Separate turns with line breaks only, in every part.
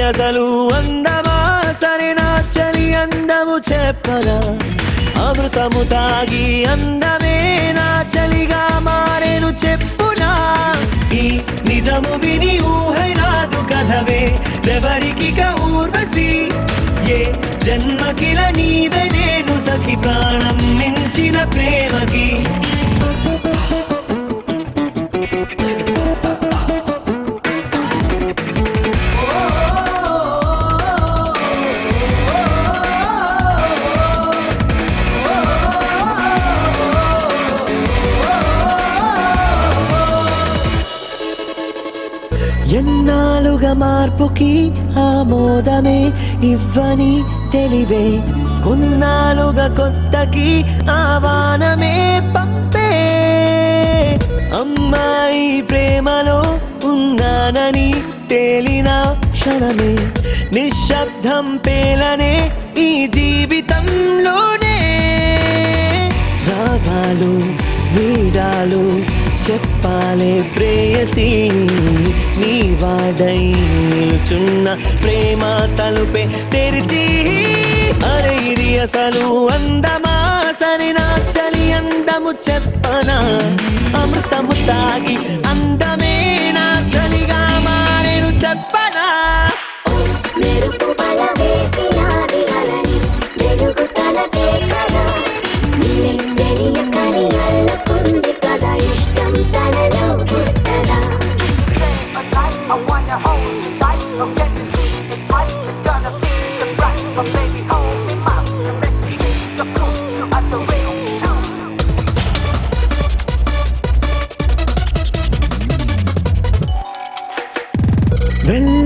అసలు అందమా సరే నా చలి అందము చెప్పనా అమృతము తాగి అందమే నా చలిగా మారేను చెప్పునా ఈ నిజము విని ఊహై రాదు కథవే ఎవరికిక ఊర్వశి ఏ జన్మకిల నీవే నేను సఖి ప్రాణం మించిన ప్రేమకి ఎన్నాళ్ళుగా మార్పుకి ఆమోదమే ఇవ్వని తెలివే కొన్నాళ్ళుగా కొత్తకి ఆహ్వానమే పంపే అమ్మాయి ప్రేమలో ఉన్నానని తేలిన క్షణమే నిశ్శబ్దం పేలనే ఈ జీవితంలోనే రాగాలు వీడాలు చెప్పాలే ప్రేయసి నీ వాడై నిలుచున్న ప్రేమ తలుపే తెరిచి అరే ఇది అసలు అందమా సరి నా చలి అందము చెప్పనా అమృతము తాగి అందమే నా చలిగా మారేను చెప్పనా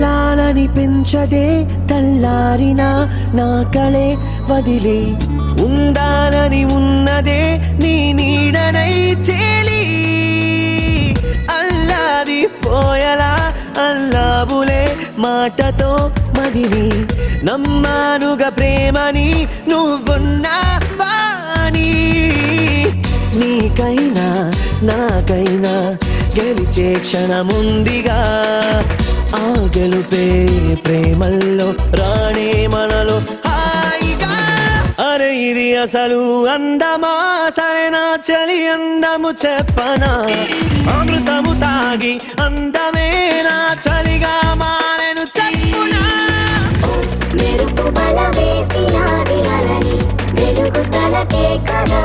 వెళ్ళాలనిపించదే తెల్లారినా నా కళే వదిలి ఉండాలని ఉన్నదే నీ నీడనై చేలి అల్లాది పోయలా అల్లాబులే మాటతో మదిని నమ్మానుగా ప్రేమని నువ్వున్నావాని నీకైనా నాకైనా గెలిచే క్షణముందిగా ఆ గెలుపే ప్రేమల్లో రాణే మనలో హాయిగా అరే ఇది అసలు అందమా సరే నా చలి అందము చెప్పనా అమృతము తాగి అందమే నా చలిగా మారెను చెప్పునా
మెరుపు బల వేసినాది అలని వెలుగు తలకే కదా